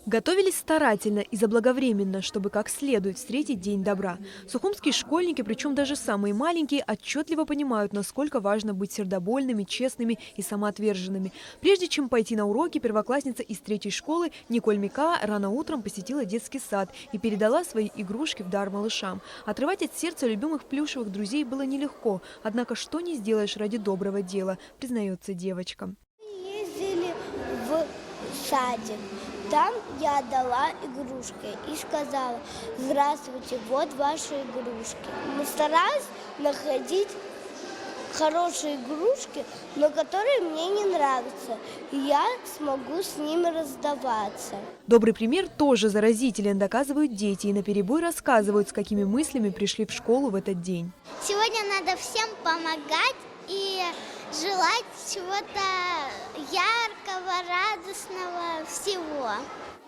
Готовились старательно и заблаговременно, чтобы как следует встретить День добра. Сухумские школьники, причем даже самые маленькие, отчетливо понимают, насколько важно быть сердобольными, честными и самоотверженными. Прежде чем пойти на уроки, первоклассница из 3-й школы Николь Мика рано утром посетила детский сад и передала свои игрушки в дар малышам. Отрывать от сердца любимых плюшевых друзей было нелегко, однако что не сделаешь ради доброго дела, признается девочка. Ездили в садик. Там я отдала игрушки и сказала: здравствуйте, вот ваши игрушки. Мы старались находить хорошие игрушки, но которые мне не нравятся. И я смогу с ними раздаваться. Добрый пример тоже заразителен, доказывают дети и наперебой рассказывают, с какими мыслями пришли в школу в этот день. Сегодня надо всем помогать и желать чего-то яркого, радостного, всего.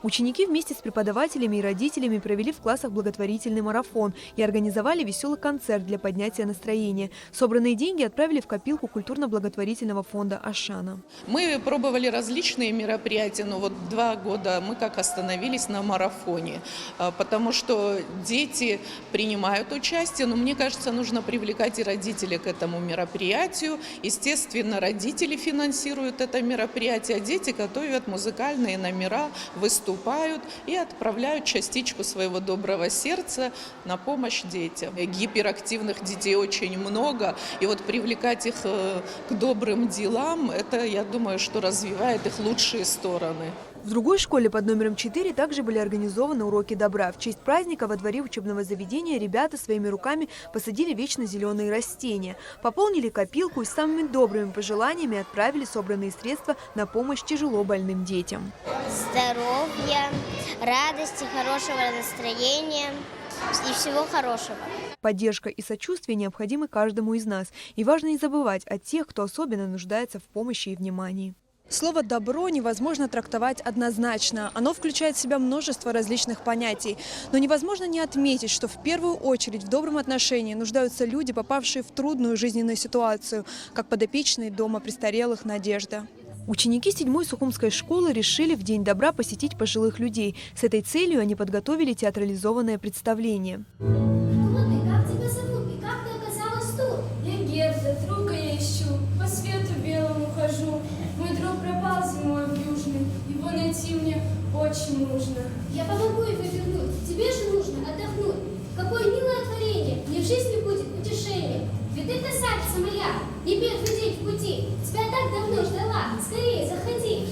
Ученики вместе с преподавателями и родителями провели в классах благотворительный марафон и организовали веселый концерт для поднятия настроения. Собранные деньги отправили в копилку культурно-благотворительного фонда «Ашана». Мы пробовали различные мероприятия, но вот 2 года мы как остановились на марафоне, потому что дети принимают участие, но мне кажется, нужно привлекать и родителей к этому мероприятию. Естественно, родители финансируют это мероприятие, а дети готовят музыкальные номера, выступают и отправляют частичку своего доброго сердца на помощь детям. Гиперактивных детей очень много, и вот привлекать их к добрым делам, это, я думаю, что развивает их лучшие стороны. В другой школе под номером 4 также были организованы уроки добра. В честь праздника во дворе учебного заведения ребята своими руками посадили вечно зеленые растения, пополнили копилку и с самыми добрыми пожеланиями отправили собранные средства на помощь тяжело больным детям. Здоровья, радости, хорошего настроения и всего хорошего. Поддержка и сочувствие необходимы каждому из нас. И важно не забывать о тех, кто особенно нуждается в помощи и внимании. Слово «добро» невозможно трактовать однозначно. Оно включает в себя множество различных понятий. Но невозможно не отметить, что в первую очередь в добром отношении нуждаются люди, попавшие в трудную жизненную ситуацию, как подопечные дома престарелых «Надежда». Ученики 7-й Сухумской школы решили в День добра посетить пожилых людей. С этой целью они подготовили театрализованное представление. Кто ты? Как тебя зовут? И как ты оказалась тут? Я Герда, друга я ищу, по свету белому хожу. Мой друг пропал зимой в Южный, его найти мне очень нужно. Я помогу его вернуть, тебе же нужно отдохнуть. Какое милое творение, мне в жизни будет утешение. Ведь ты красавица моя, не первый день в пути, тебя так давно ждала, скорее заходи.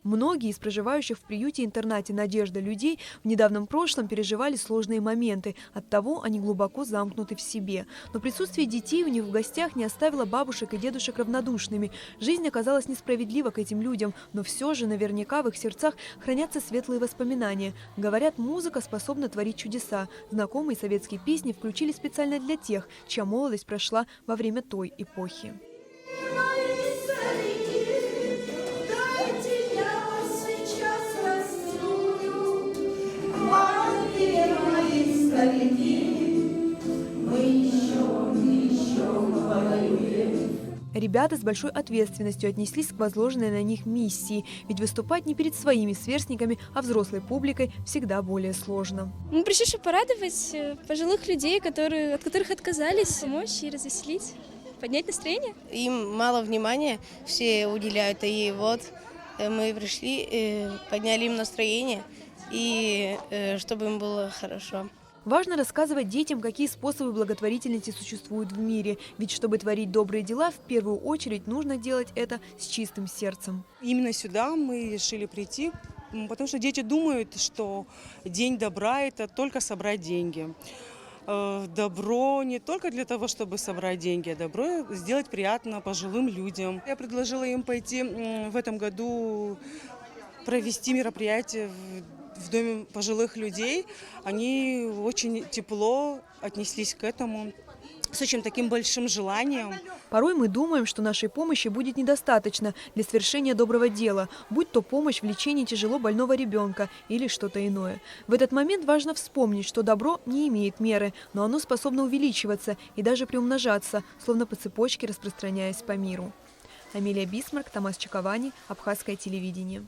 Многие из проживающих в приюте-интернате «Надежда» людей в недавнем прошлом переживали сложные моменты. Оттого они глубоко замкнуты в себе. Но присутствие детей у них в гостях не оставило бабушек и дедушек равнодушными. Жизнь оказалась несправедлива к этим людям, но все же наверняка в их сердцах хранятся светлые воспоминания. Говорят, музыка способна творить чудеса. Знакомые советские песни включили специально для тех, чья молодость прошла во время той эпохи. Ребята с большой ответственностью отнеслись к возложенной на них миссии, ведь выступать не перед своими сверстниками, а взрослой публикой всегда более сложно. Мы пришли, чтобы порадовать пожилых людей, от которых отказались, помочь и развеселить, поднять настроение. Им мало внимания все уделяют, и вот мы пришли, подняли им настроение, и чтобы им было хорошо. Важно рассказывать детям, какие способы благотворительности существуют в мире. Ведь чтобы творить добрые дела, в первую очередь нужно делать это с чистым сердцем. Именно сюда мы решили прийти, потому что дети думают, что День добра – это только собрать деньги. Добро не только для того, чтобы собрать деньги, а добро сделать приятно пожилым людям. Я предложила им пойти в этом году провести мероприятие в доме пожилых людей. Они очень тепло отнеслись к этому, с очень таким большим желанием. Порой мы думаем, что нашей помощи будет недостаточно для совершения доброго дела, будь то помощь в лечении тяжело больного ребенка или что-то иное. В этот момент важно вспомнить, что добро не имеет меры, но оно способно увеличиваться и даже приумножаться, словно по цепочке распространяясь по миру. Амелия Бисмарк, Томас Чаковани, Абхазское телевидение.